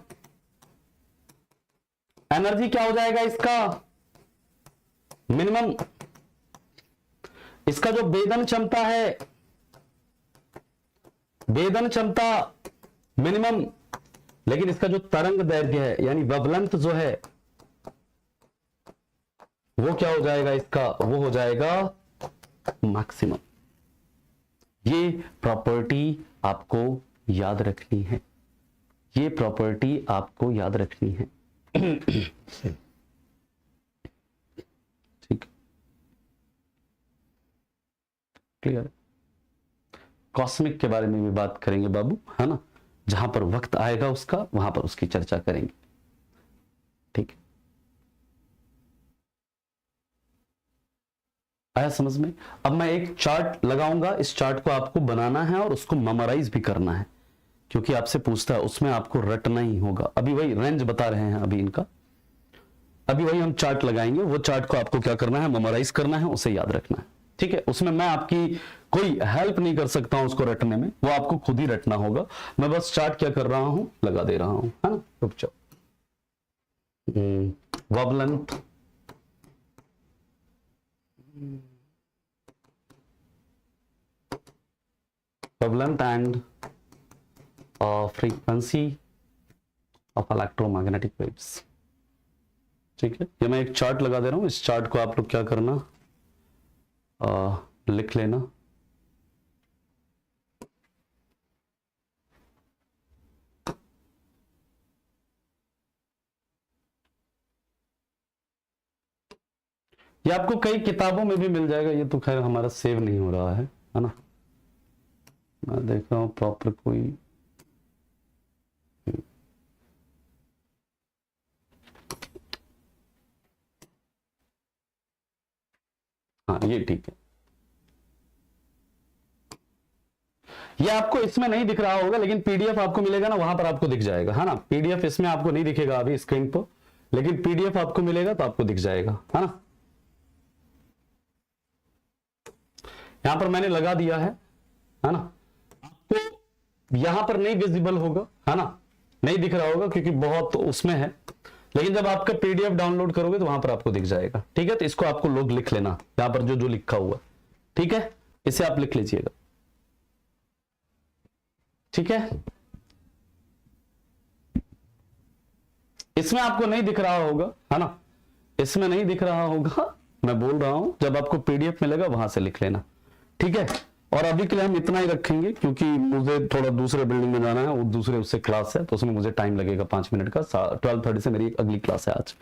एनर्जी क्या हो जाएगा? इसका मिनिमम। इसका जो भेदन क्षमता है, भेदन क्षमता मिनिमम। लेकिन इसका जो तरंग दैर्घ्य है यानी वेवलेंथ जो है, वो क्या हो जाएगा? इसका वो हो जाएगा मैक्सिमम। ये प्रॉपर्टी आपको याद रखनी है, ये प्रॉपर्टी आपको याद रखनी है। ठीक, क्लियर? कॉस्मिक के बारे में भी बात करेंगे बाबू, है ना। जहां पर वक्त आएगा उसका, वहां पर उसकी चर्चा करेंगे, ठीक है। आया समझ में। अब मैं एक चार्ट लगाऊंगा, इस चार्ट को आपको बनाना है और उसको मेमोराइज भी करना है, क्योंकि आपसे पूछता है, उसमें आपको रटना ही होगा। अभी वही रेंज बता रहे हैं अभी इनका, अभी वही हम चार्ट लगाएंगे, वो चार्ट को आपको क्या करना है, मेमोराइज करना है, उसे याद रखना है, ठीक है। उसमें मैं आपकी कोई हेल्प नहीं कर सकता हूं उसको रटने में, वो आपको खुद ही रटना होगा। मैं बस चार्ट क्या कर रहा हूं, लगा दे रहा हूं, है ना। रुक जाओ। Verb length, verb length and frequency of electromagnetic waves, ठीक है। ये मैं एक चार्ट लगा दे रहा हूं, इस चार्ट को आप लोग क्या करना, लिख लेना। ये आपको कई किताबों में भी मिल जाएगा, ये तो खैर हमारा सेव नहीं हो रहा है ना। मैं देख रहा हूं प्रॉपर कोई, हाँ ये ठीक है। ये आपको इसमें नहीं दिख रहा होगा, लेकिन पीडीएफ आपको मिलेगा ना, वहां पर आपको दिख जाएगा, है ना। पीडीएफ इसमें आपको नहीं दिखेगा अभी स्क्रीन पर, लेकिन पीडीएफ आपको मिलेगा तो आपको दिख जाएगा, है ना। यहां पर मैंने लगा दिया है ना। आपको यहां पर नहीं विजिबल होगा, है ना, नहीं दिख रहा होगा क्योंकि बहुत उसमें है, लेकिन जब आपका पीडीएफ डाउनलोड करोगे तो वहां पर आपको दिख जाएगा, ठीक है। तो इसको आपको लोग लिख लेना, यहां पर जो जो लिखा हुआ, ठीक है, इसे आप लिख लीजिएगा, ठीक है। इसमें आपको नहीं दिख रहा होगा, है ना, इसमें नहीं दिख रहा होगा, मैं बोल रहा हूं, जब आपको पीडीएफ मिलेगा वहां से लिख लेना, ठीक है। और अभी के लिए हम इतना ही रखेंगे, क्योंकि मुझे थोड़ा दूसरे बिल्डिंग में जाना है, वो दूसरे उससे क्लास है, तो उसमें मुझे टाइम लगेगा 5 मिनट का। 12:30 से मेरी एक अगली क्लास है आज,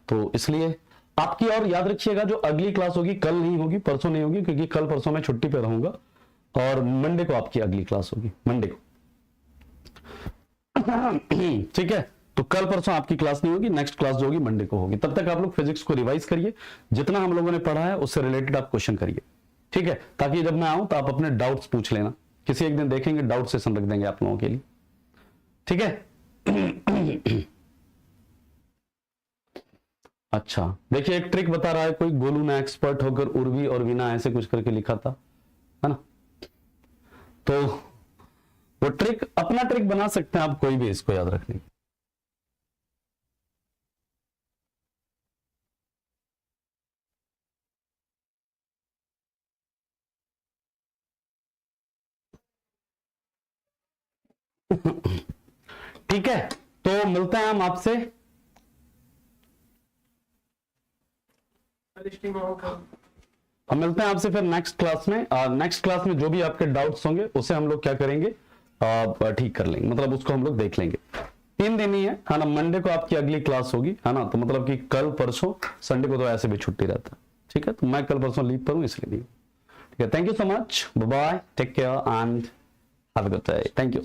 तो इसलिए आपकी, और याद रखिएगा जो अगली क्लास होगी कल नहीं होगी, परसों नहीं होगी, क्योंकि कल परसों मैं छुट्टी पे रहूंगा, और मंडे को आपकी अगली क्लास होगी, मंडे को, ठीक है। तो कल परसों आपकी क्लास नहीं होगी, नेक्स्ट क्लास जो होगी मंडे को होगी। तब तक आप लोग फिजिक्स को रिवाइज करिए, जितना हम लोगों ने पढ़ा है उससे रिलेटेड आप क्वेश्चन करिए, ठीक है, ताकि जब मैं आऊं तो आप अपने डाउट्स पूछ लेना। किसी एक दिन देखेंगे, डाउट सेशन रख देंगे आप लोगों के लिए, ठीक है। अच्छा देखिए, एक ट्रिक बता रहा है कोई, गोलू ने एक्सपर्ट होकर उर्वी और वीना ऐसे कुछ करके लिखा था, है ना। तो वो ट्रिक, अपना ट्रिक बना सकते हैं आप कोई भी, इसको याद रखने की। ठीक है, तो मिलते हैं हम आपसे, हम मिलते हैं आपसे फिर नेक्स्ट क्लास में। नेक्स्ट क्लास में जो भी आपके डाउट्स होंगे उसे हम लोग क्या करेंगे, ठीक कर लेंगे, मतलब उसको हम लोग देख लेंगे। 3 दिन ही है ना, मंडे को आपकी अगली क्लास होगी, है ना, तो मतलब कि कल परसों, संडे को तो ऐसे भी छुट्टी रहता है, ठीक है। तो मैं कल परसों लीव पर हूं, इसलिए नहीं, ठीक है। Thank you so much, bye bye, take care and have a good day, thank you.